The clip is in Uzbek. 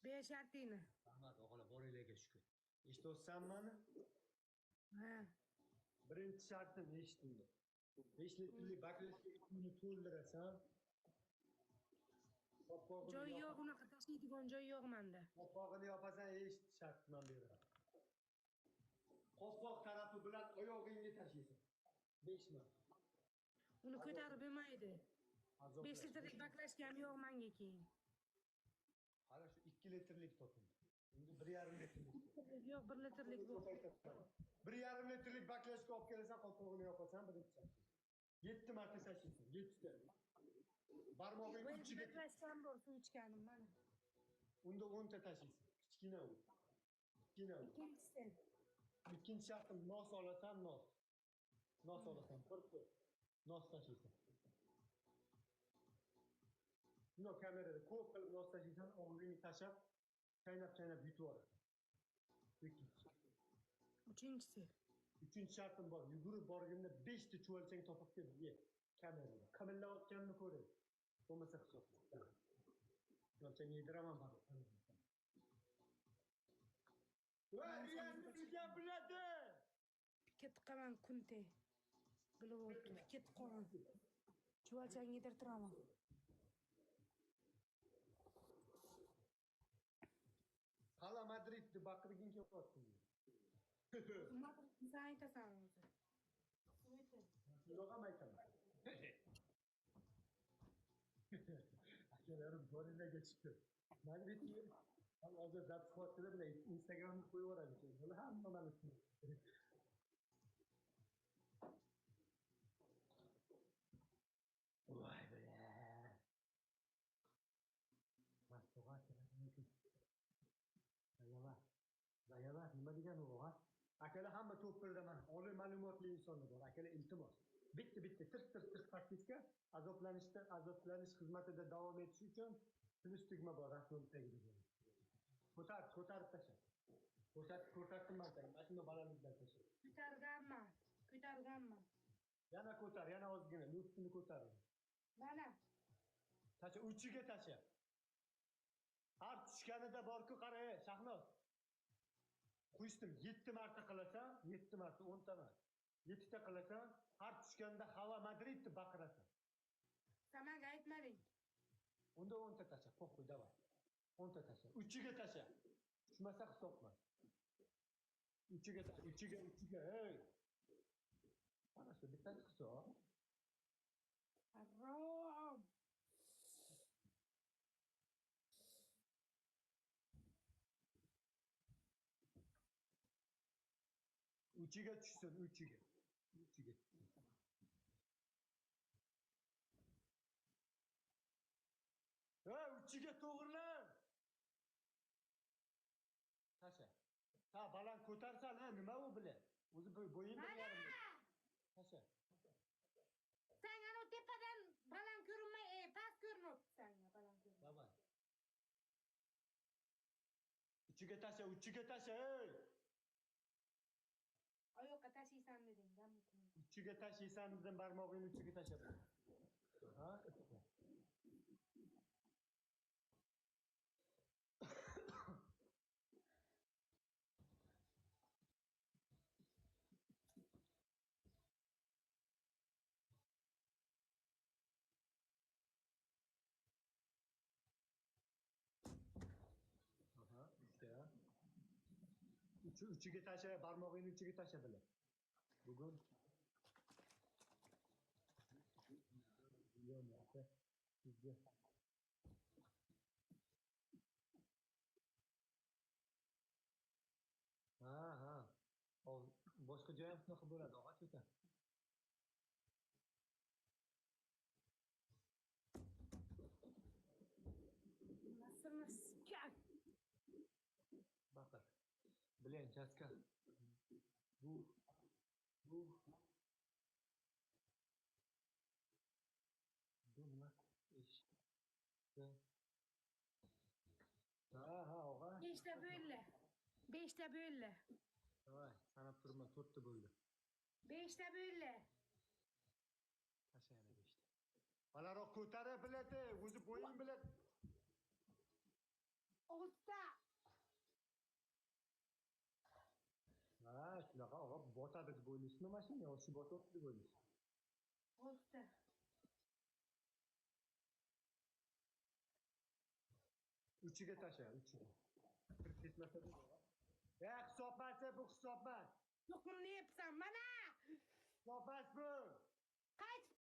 Beshartini. Rahmat o'g'li, boringlarga shukur. Eshityapsanmi? Ha. Birinchi shartim eshitinglar. 5 litrli baklashga pulni to'ldirasan. Joy yo'q, unaqa tashlaydigan joy yo'q menda. Qopqog'ini yopasan, eshit shartman beraman. Qopqoq tarafi bilan oyog'ingni tashlaysan. 5 ming. Uni ko'tarib bo'lmaydi. 5 litrlik baklashga ham yo'q menga keyin. Qara shu 2 litrlik toping. Endi 1,5 litrlik. Yo'q, 1 litrlik bu. 1,5 litrlik baklashga olib kelasan, qopqog'ini yopasan, birinchi shart. 7 marta tashlaysan, 7 ta. Barmog'ing uchiga tashlashdan bor suv ichganim mana. Unda 10 ta tashlaysan. Kichkina u. Kichkina u. Ikkinchi shartim nos olasan, nos. Nos olasan, bir nos tashlaysan. Buni kamerada ko'p qilib nos tashlaysan, og'zingni tashab, chaynab yutib olasan. Uchinchi shartim bor. Yugurib borganda 5 ta chuvalchang topib kel, ye. Kamerada. Qimillayotganini ko'ring. Bo'lmasa hisobla. Chuvalchang yediraman bor. Voy, endi bizga biladi. Ket qaman kunte. Bilib o'tdi. Ket qaman. Chuvalchang yedirtiraman. Hala Madridni baqirgin kelyapti. Madridni sen aytasan o'zi. Yo'q ham aytaman. Akalarim boringlarga chiqdi. Madridni hozir zapsxotida bilan Instagramni qo'yib yuboradi. Bular hamma mana shu. Voy bile. Mastoga kerakmi? Zayavat nima degani u? Akalar hamma to'pirdaman. Oliy ma'lumotli insonlar bor. Akalar iltimos. Bitta tir taktika azoblanish xizmatida davom etish uchun plus tugma bor rasmning tagida. Ko'tarib tasha. Ko'tardim men seni. Mashina balandlikdan tasha. Ko'targanman. Yana ko'tar, yana ozgina. Ustini ko'tar. Mana. Tasha, uchiga tasha. Har tushganida bor-ku qara, Shahnoz. Qo'yishdim 7 marta qilasan, 7 marta 10 ta emas. 7 ta qilasan, har tushganda hava Madridni baqirasan. Sen menga aytmading. Unda 10 ta tasha, qo'y davay. 10 ta tasha. Uchiga tasha. Tushmasa hisobmas. Uchiga, hey. Mana shu bittasi hisob. Harom. Uchiga tushsin, uchiga. Ha, uchiga to'g'rilan. Tasha. Ha, baland ko'tarsan, ha, nima u bilan? O'zi bo'ying 1,5. Tasha. Sen ana tepadan baland ko'rinmay, past ko'rinyapti senga baland ko'rinmay. Davay. Uchiga tasha, ey. Oyoqqa tashiysan deding, gamukni. Uchiga tashiysan dedim, barmog'ingni uchiga tasha. Ha? Uchiga tasha, barmog'ingni uchiga tasha bilan. Bugun sizga ha. Boshqa joy ham shunaqa bo'ladi, og'a cho'ta. Nasılsın? Baqir. Bilen chaska. Bu nima ish? Ha, og'a. 5 ta bo'ldi. 5 ta bo'ldi. Voy, sanab turma, 4 ta bo'ldi. 5 ta bo'ldi. Tasha yana 5 ta. Balandroq ko'tarib biladi, o'zi bo'ying biladi. 6 ta. Shunaqa og'a botadi deb o'ylaysizmi mashina yo shu botyapti deb o'ylaysiz? Bo'pti. Uchiga tasha, uchiga. Kirib ketmasa bo'ladi. Hisobmas bu hisobmas. Yo'qimni yepsan, mana! Hisobmas bu. Qaytib